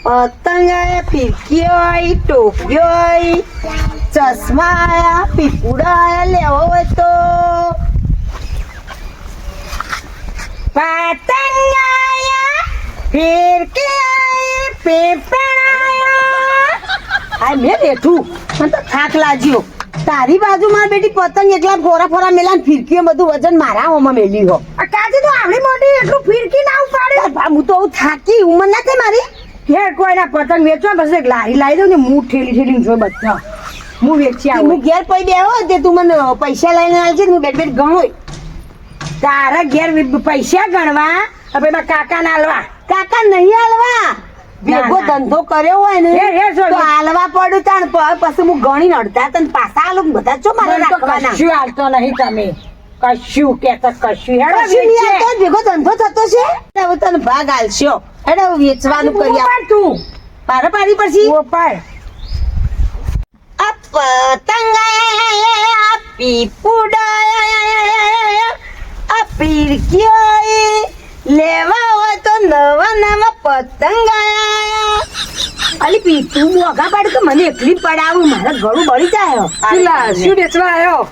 પતંગ આયા, ફિરકી આઈ, ટોપીઓ આઈ, ચશ્મા આયા, પીપુડા આયા. લેવો હોય તો પતંગ આયા, ફિરકી આઈ, પેપણ આયા. આ મેં બેઠું મને તો થાક લાગ્યો. તારી બાજુમાં બેટી પતંગ એકલા ફોરા ફોરા મેલા ને ફિરકીઓ બધું વજન મારા હોમાં મેલી હો. કાજી તો આવડી મોટી એટલું ફિરકી ના ઉપાડે. હું તો થાકી ઉંમર ના થાય મારી. ઘેર કોઈના પતંગ વેચવા બસ એક લારી લાવી દઉં ને હું ઠેલી ઠેલી જો બધા હું વેચી આવું. હું ઘેર પૈ બેહો તે તું મને પૈસા લઈને આવજે. હું બેટ બેટ ગણું. તારા ઘેર પૈસા ગણવા હવે કાકા ના હાલવા. કાકા નહીં હાલવા. ભેગો ધંધો કર્યો હોય ને તો હાલવા પડું તાણ પછી હું ગણી નડતા તને પાછા હાલું બધા છો મારે રાખવાના. કશું હાલતો નહીં તમે કશું કેતા કશું ભેગો ધંધો થતો છે. હવે તને ભાગ હાલશો હેડો વેચવાનું કરી આપ. તું પારા પાડી પડશે. આ પતંગ આયા, પીપુડા આયા, આ ફિરકી લેવા હોય તો નવા નવા પતંગ આયા. અલી પીતું મોઘા પાડે તો મને એકલી પડાવું. મારા ગળું બળી જાય. શું વેચવા આવ્યો?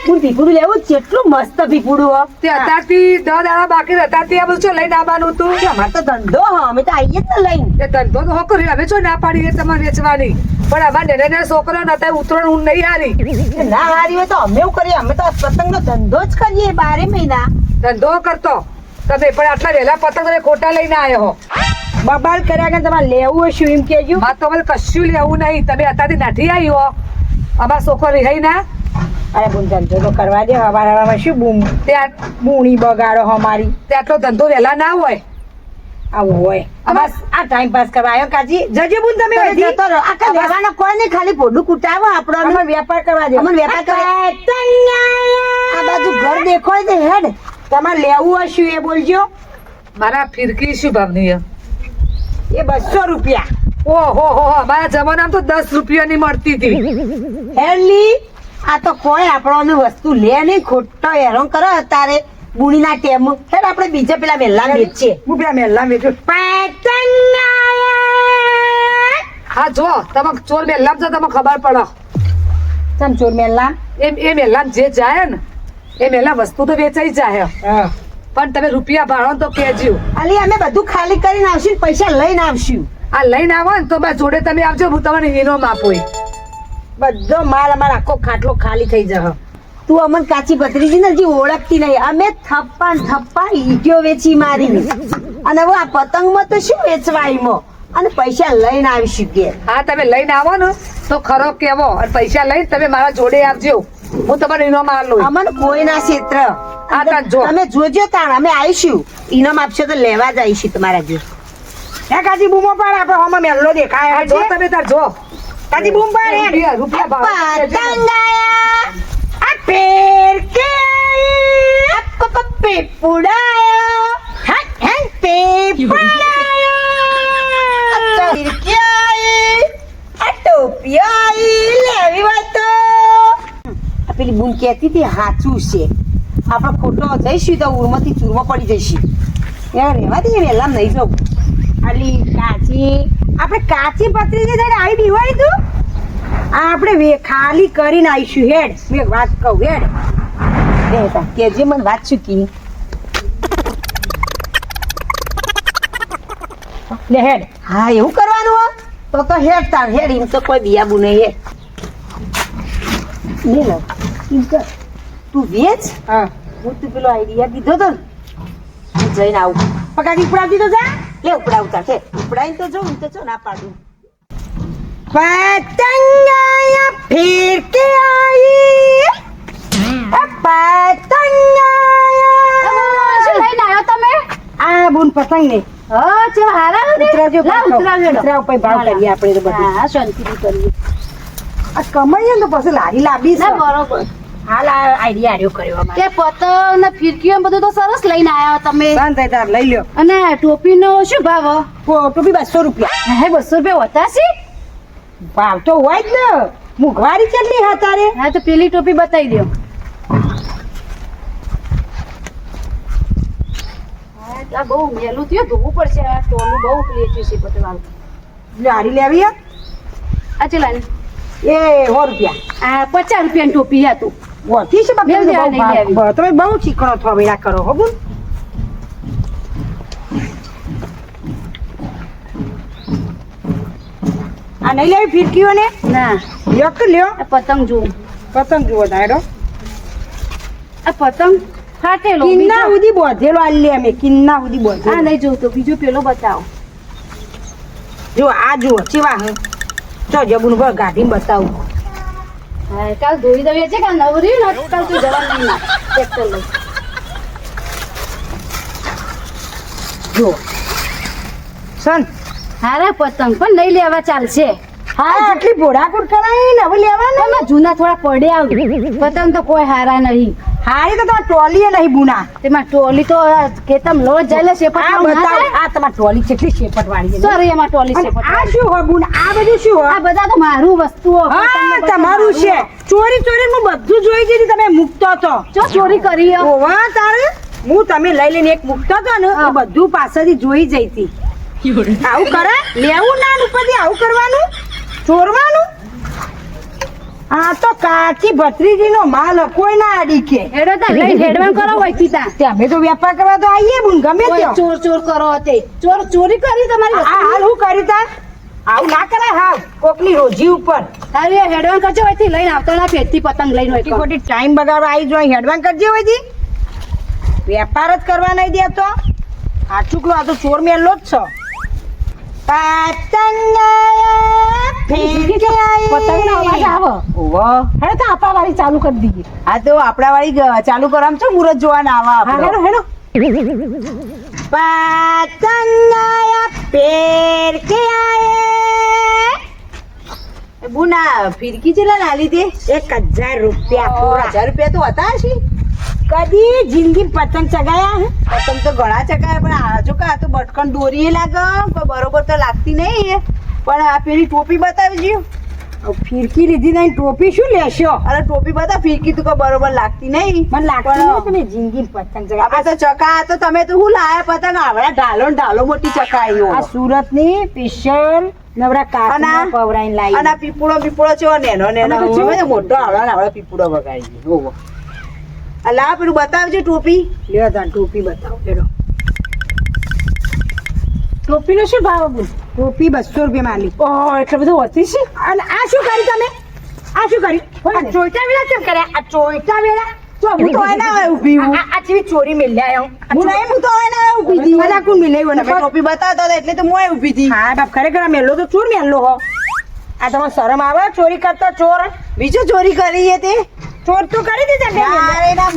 હું પીપુડું લેવું. કેટલું મસ્ત પીપુડું હો. તે અત્યારથી 10 દાડા બાકી હતા તે આ બધું લઈને આવવાનું હતું. અમારે તો ધંધો હ અમે તો આવીએ જ ને લઈને. તે ધંધો તો હોકો રે હવે છો ના પાડી તમારે વેચવાની. પણ અમારે નાના છોકરો નતા ઉતરણ ઊંઘ નહીં હારી. ના હારી હોય તો અમે એવું કરીએ. અમે તો પતંગનો ધંધો જ કરીએ 12 મહિના. ધંધો કરતો તમે પણ આટલા વહેલા પતંગ ખોટા લઈને આવ્યો હો. બબાલ કર્યા કે તમારે લેવું હશે એમ કેજો. હા તો કશું લેવું નહીં. તમે અત્યારથી નથી આવ્યો અમારા છોકરો રહી ના. અરે બૂમ ધંધો તો કરવા દે. હવારમાં શું બૂમ ત્યાં બૂણી બગાડો અમારી. તે આટલો ધંધો વહેલા ના હોય. આવું હોય બસ આ ટાઈમ પાસ કરવા આવ્યો. કાજી જજે બૂન તમે જતો રહો. આ લેવાનો કોઈ નહીં. ખાલી પોડું કુટાવો. આપણો અમને વેપાર કરવા દે. અમને વેપાર કરવા. આ બાજુ ઘર દેખો છે હેડ. તમારે લેવું હશે એ બોલજો. મારા ફિરકી શું ભાવની એ 200 રૂપિયા. ઓહો હો અમારા જમાનામાં તો 10 રૂપિયાની મળતી હતી. હેલી આ તો કોઈ આપણો વસ્તુ લે નહીં. ખોટો હેરાન કરો અત્યારે બુણીના ટેમ. હેડ આપણે બીજા પેલા મેલ્લા વેચીએ. હું પેલા મેલ્લા વેચું. પતંગ આયા. હા જો તમે ચોર મેલ્લામ જો તમે ખબર પડો. ચમ ચોર મેલ્લા એ મેલ્લામ જે જાય ને એ મેલ્લા વસ્તુ તો વેચાઈ જાય. પણ તમે રૂપિયા ભાડો તો કેજો. અલી અમે બધું ખાલી કરીને આવશું. પૈસા લઈને આવશું. આ લઈને આવો ને તો બસ જોડે તમે આવજો. હું તમને હીરો આપું. બધો માલ અમારો આખો ખાટલો ખાલી થઈ જશે. તું અમને કાચી પતરીજી ને હજી ઓળખતી નહીં. અમે થપ્પા ને થપ્પા ઈટીઓ વેચી મારી. અને હવે આ પતંગમાં તો શું વેચવા એમાં. અને પૈસા લઈને આવીશું કે. હા તમે લઈને આવો ને તો ખરો કેવો. અને પૈસા લઈને તમે મારા જોડે આવજો. હું તમારે ઇનામ આલું. અમને કોઈ ના ક્ષેત્ર. તમે જોજો તાણ અમે આવીશું. ઇનામ આપશો તો લેવા જ આવીશું તમારા જો. હે કાજી બૂમો પાડ. આપણે હોમાં મેલ્લો દેખાય. જો તમે તાર જો કાજી બૂમ પાડ. રૂપિયા ભાવ પતંગ આયા, આ ફિરકી આયા, પીપુડા આયા, હે પીપુડા આયા, ફિરકી આઈ, આ ટોપી આઈ. લેવી હોય તો આ પેલી બૂમ કહેતી હતી સાચું છે. આપણે ખોટો જઈશું તો ઉરમાંથી ચૂરમો પડી જઈશું. યાર રહેવા દઈએ વહેલા નહીં જવું. આલી કાચી આપણે કાચી પતરી જે થઈને આવી દીવાય તું. આપણે ખાલી કરીને આવીશું. હેડ મેં વાત કહું. હેડ કેજે મને વાત શું કી. લે હેડ. હા એવું કરવાનું હો તો હેડ તાર. હેડ એમ તો કોઈ બિયાબુ નહીં. હેડ લે લો એમ કર. તું વેચ. હા હું તું પેલો આઈડિયા દીધો તો ને હું જઈને આવું. પગાજી ઉપડાવતી તો જા. લે ઉપડાવતા છે. ઉપડાવીને તો જો હું તો છો ના પાડું. પતંગ આયા, ફિરકી આઈ, પતંગ આયા. શું લઈને આવ્યો તમે? આ બુન પતંગ ને હા ચો હારા નથી. ઉતરાવજો. ઉતરાવજો. ઉતરાવ પછી ભાવ કરીએ આપણે તો બધું. હા શાંતિથી કરીએ. આ કમાઈએ ને તો પછી લારી લાંબી છે. ના બરોબર. હાલ આ આઈડિયા આર્યો કર્યો અમારે. તે પતંગ ને ફિરકીઓ બધું તો સરસ લઈને આવ્યા તમે. શાંત થઈ તાર લઈ લ્યો. અને ટોપીનો શું ભાવ? ટોપી 200 રૂપિયા. હે 200 રૂપિયા હોતા છે? ભાવ તો હોય જ ને. મોંઘવારી કેટલી હા તારે. હા તો પેલી ટોપી બતાવી દો. આ બહુ મેલું થયું ધોવું પડશે આ ટોલું બહુ પ્લેટી છે પતવાળું લારી લેવી હે? આ ચલા એ 100 રૂપિયા આ 50 રૂપિયાની ટોપી હતું ઓછી છે બાપ, મેં તમે લેવા બહુ નહીં લેવી. તમે બહુ ચીકણો થો વેલા કરો હો બોલ. આ નહીં લેવી ફિરકીઓ ને? ના લ્યો કે લ્યો. આ પતંગ જોઉં પતંગ જુઓ તારો આ પતંગ ફાટેલો કિન્ના બીજો- સુધી બોધેલો આ લે અમે કિન્ના સુધી આ બોધેલો. નહીં જોઉં તો બીજો પેલો બતાવો જો આ જુઓ ચેવા હે જો જબુન પર ગાડીમાં બતાવું. હા કાલ ધોઈ દઈએ છે કે નવરી ને કાલ તો જવા નહીં ના ટ્રેક્ટર લઈ જુઓ સન હારા પતંગ પણ નહીં લેવા ચાલશે હા આટલી ભોળાકૂટ કરાય ને હવે લેવાના. તમે જૂના થોડા પડ્યા પતંગ તો કોઈ હારા નહીં હારી તો તમારે ટ્રોલી નહીં બુના. તેમાં ટોલી તો કેતમ લો જાય આ શેપટ બતાવો આ તમારી ટ્રોલી કેટલી શેપટ વાળી છે. સોરી એમાં ટોલી અને શેપટ આ શું હો બુન? આ બધું શું હો? આ બધા તો મારું વસ્તુઓ હા પતંગને બધું તમારું મારું. છે. ચોરી ચોરી હું બધું જોઈ જઈ તમે મૂકતો તો. જો ચોરી કરી હો. ઓવા તારે હું તમે લઈ લઈને એક મૂકતો તો ને એ બધું પાછળથી જોઈ જઈ હતી. આવું કરે લેવું ના ઉપરથી આવું કરવાનું ચોરવાનું. આ તો કાચી ભત્રીજીનો માલ હે, કોઈ ના આડી કે. હેડો તાર લઈ હેડવાન કરો હોય તીતા તે અમે તો વેપાર કરવા તો આવીએ બુન ગમે કોઈ ત્યાં. ચોર ચોર કરો તે ચોરી કરી તમારી આ હાલ હું કર્યું તાર? આવું ના કરાય હાલ કોકની રોજી ઉપર. તારી હેડવાન કરજો હોય થી લઈને આવતા ના પેટથી પતંગ લઈને હોય ખોટી તો. ખોટી ટાઈમ બગાડવા આવી જો હેડવાન કરજે હોય જી. વેપાર જ કરવા નહીં દેતો. આ ચૂકલો આ તો ચોર મેલો જ છો. પતંગ પતંગનો અવાજ આવે હેડો તો આપા વાળી ચાલુ કરી દઈએ આ તો આપડા વાળી ચાલુ કરામ છો મુરત જોવાના આવા હા, હેડો પતંગ પેર કે આયે. બુના ફિરકી ચેલા લાલી તે? 1000 રૂપિયા પૂરા. 1000 રૂપિયા તો હતા છે. કદી જિંદગી પતંગ ચગાયા હે? પતંગ તો ઘણા ચગાયા પણ આ જો કે આ તો બટકન દોરી લાગે કોઈ બરોબર તો લાગતી નહીં. પણ આ પેલી ટોપી બતાવજો. ફિરકી લીધી નહીં ટોપી શું લેશો? અરે ટોપી બતા ફિરકી તો કોઈ બરોબર લાગતી નહીં. મને લાગતી નહીં તમે જિંદગી પતંગ ચગાયા. આ તો ચકા તો તમે તો હું લાયા પતંગ આવડા ઢાલો ને ઢાલો મોટી ચકાઈઓ. આ સુરત ની સ્પેશિયલ નવરા કાકના પવરાઈને લાવી. અને પીપળો છે નેનો નેનો મોટો આવડા પીપળો વગાડી ગયો. અલા પેલું બતાવજો ટોપી. લ્યો તાર ટોપી બતાવો પેલો. ટોપીનો શું ભાવ બોલ ટોપી 200 રૂપિયા માલી. ઓહ એટલે બધું હોતી છે અને આ શું કરી તમે? આ શું કરી? આ ચોઈટા વેળા કેમ કર્યા? આ ચોઈટા વેળા તો હું તો એના હવે ઊભી હું. આ જેવી ચોરી મેલ્યા હું નહીં હું તો એના હવે ઊભી હતી. મને કોણ મેલ્યું? તમે ટોપી બતાવતો હતા એટલે તો હું ઊભી હતી. હા બાપ ખરેખર આ મેલ્લો તો ચોર મેલ્લો હો. આ તમારે શરમ આવે ચોરી કરતા ચોર? બીજો ચોરી કરી છે તે? ચોર તો કરી દીધા. અરે ના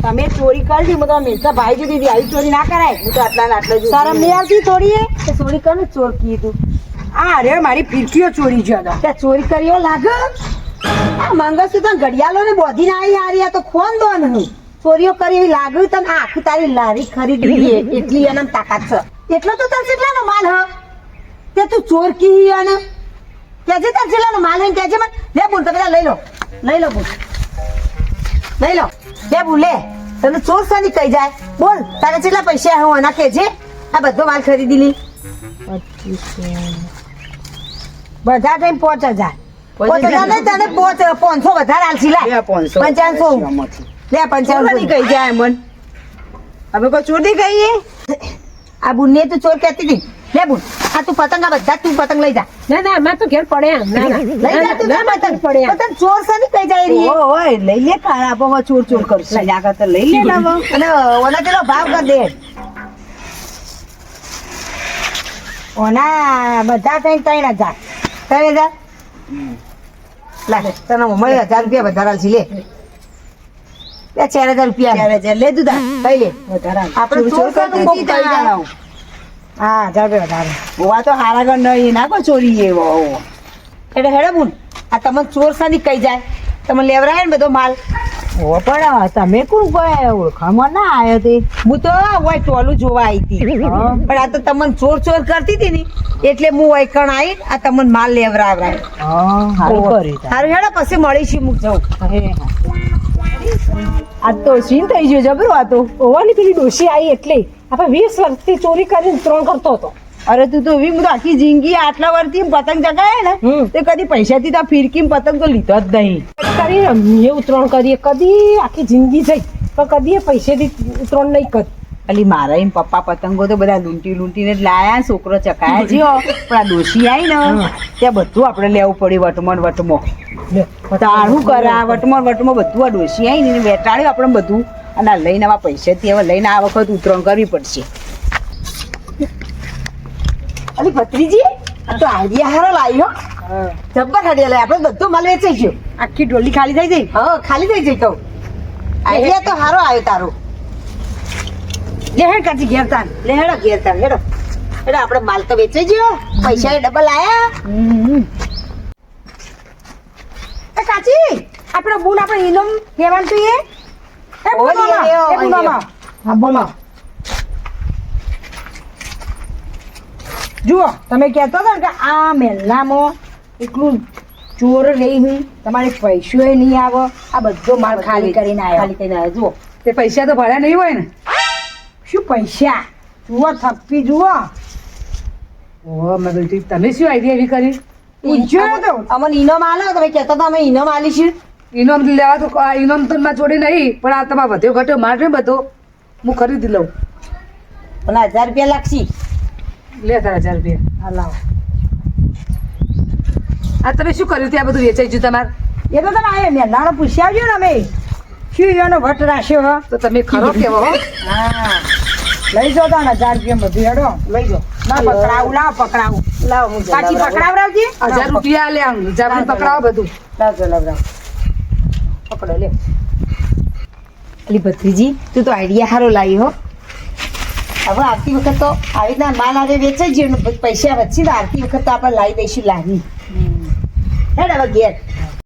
તમે ચોરી કરી દી. હું તો મેલતા ભાઈ જ દીધી આવી ચોરી ના કરાય. હું તો આટલા ને આટલા જ શરમ નહીં આવતી થોડી એ? તો ચોરી કરે ચોર કીધું. આ અરે મારી ફિરકીઓ ચોરી ગયો હતો. ત્યાં ચોરી કર્યો લાગે. આ મંગળસૂત્ર ઘડિયાળો ને બોધીને આવી હારી. આ તો ખોન દો ને હું ચોરીઓ કરી એવી લાગ્યું તને. આખી તારી લારી ખરીદી લીધી એટલી એના તાકાત છે. એટલો તો તાર કેટલાનો માલ હ? તે તું ચોર કી અને કેજે તાર કેટલાનો માલ હોય કેજે મને. લે બોલ તો પેલા લઈ લો બોલ લઈ લો. લે બોલ લે. તને ચોર સાની કહી જાય? બોલ તારે કેટલા પૈસા હું એના કેજે. આ બધો માલ ખરીદી લી. 2500 બધા થઈને 5000. 5000 નહીં તને 500 વધારે આલસી લે. 5500 લે 5500 કહી જાય મન. હવે કોઈ ચોર નહીં કહીએ. આ બુનને તું ચોર કહેતી હતી. લે બુન આ તું પતંગ આ બધા તું પતંગ લઈ જા. ના ના અમાર તો ઘેર પડ્યા લઈ જા તું પતંગ પડ્યા. પતંગ ચોર સાની કહી જાય રી. ઓય લઈ લે કાળા બાબા ચોર કરશે. લઈ જા તો લઈ લે અને ઓના પેલો ભાવ કર દે. ઓના બધા થઈને 3000. 3000 લે તને મમ્મી 1000 રૂપિયા વધારે આલસી લે. 4000 રૂપિયા 4000 લે તું તાર કઈ લે વધારે. આપણે ચોર કરતું કોક કહી જાણો. હા 1000 રૂપિયા વધારે. ઓવા તો હારા ગણ નહીં ના કોઈ ચોરી એવો. એટલે હેડો બુન આ તમને ચોર સાની કહી જાય. તમે લેવરાય ને બધો માલ. ઓ પણ તમે કોણ કોઈ ઓળખામાં ના આવ્યો તે? હું તો ઓય ટોલું જોવા આવી હતી. પણ આ તો તમને ચોર કરતી હતી ને એટલે હું વૈકણ આવી આ તમને માલ લેવરાવરાય. સારું હેડો પછી મળીશું હું જાઉં. આ તો સીન થઈ ગયો જબરો. આ તો ઓવાની પેલી ડોશી આવી એટલે આપણે 20 વર્ષથી ચોરી કરીને ઉતરાણ કરતો હતો. અરે તું તો એવી હું તો આખી જિંદગી આટલા વર્ષથી પતંગ ચગાવે ને તે કદી પૈસાથી તો ફિરકી પતંગ તો લીધો જ નહીં. કરી અમે ઉતરાણ કરીએ કદી આખી જિંદગી જઈ પણ કદી એ પૈસેથી ઉતરાણ નહીં કરી. અલી મારા એમ પપ્પા પતંગો તો બધા લૂંટીને જ લાયા, છોકરો ચકાયા જ્યો પણ આ ડોશી આવી ને ત્યાં બધું આપણે લેવું પડ્યું વટમાં ને વટમાં. તારું કરા વટમાં બધું આ ડોશી આવી ને વેટાડ્યું આપણે બધું અને આ લઈને આવા પૈસાથી હવે લઈને આ વખત ઉતરાણ કરવી પડશે. અલી ભત્રીજી આ તો આઈડિયા હારો લાવ્યો. જબ્બર આઈડિયા લાવ્યો. આપણે બધો માલ વેચાઈ ગયો. આખી ડોલી ખાલી થઈ જઈ. હા ખાલી થઈ જઈ તો આઈડિયા તો હારો આવ્યો તારો. લે હેડ કાચી ઘેર તાન. લે હેડો ઘેર તાન હેડો. હેડો આપણે માલ તો વેચાઈ ગયો, પૈસા એ ડબલ આયા. એ કાચી આપણે બુન આપણે ઇનમ લેવાનું તો એ બુનામાં. હા બોલો. જુઓ તમે કહેતો હતો ને કે આ મહેલામાં એટલું ચોર રહી હું તમારે પૈસો નહીં આવે, આ બધો માલ ખાલી કરીને આવ્યો. ખાલી કરીને આવ્યો. જુઓ તે પૈસા તો ભર્યા નહીં હોય ને. શું પૈસા જુઓ થપ્પી જુઓ. ઓ મેં કીધું તમે શું આઈડિયા એવી કરી? પૂછ્યો તો અમને ઇનામ આલો. તમે કહેતા હતા અમે ઇનામ આલીશું. ઇનામ લેવા તો આ ઇનામ તો મારે જોડે નહીં, પણ આ તમારે વધ્યો ઘટ્યો મારે બધો હું ખરીદી લઉં. પણ 1000 રૂપિયા લાગશે. લે તારા 1000 રૂપિયા. હા લાવો. આ તમે શું કર્યું ત્યાં બધું વેચાઈ ગયું તમારે? એ તો તમે આવ્યા મહેલાનો પૂછી આવજો ને અમે શું એનો વટ રાખ્યો હો. તો તમે ખરો કેવો હો. હા લઈ જાઓ તાણ 1000 રૂપિયા બધું હેડો લઈ જાઓ. ના પકડાવું લાવ પકડાવું લાવ હું કાચી પકડાવરાવજે. 1000 રૂપિયા લે આમ 1000 રૂપિયા પકડાવો બધું. લાવજો લાવરાવ પકડો લે. અલી ભત્રીજી તું તો આઈડિયા સારો લાવી હો. હવે આવતી વખત તો આવી રીતના માલ આજે વેચાઈ ગયો ને પૈસા વચ્ચે આવતી વખત તો આપણે લાવી દઈશું લાવી. હેડ હવે ઘેર.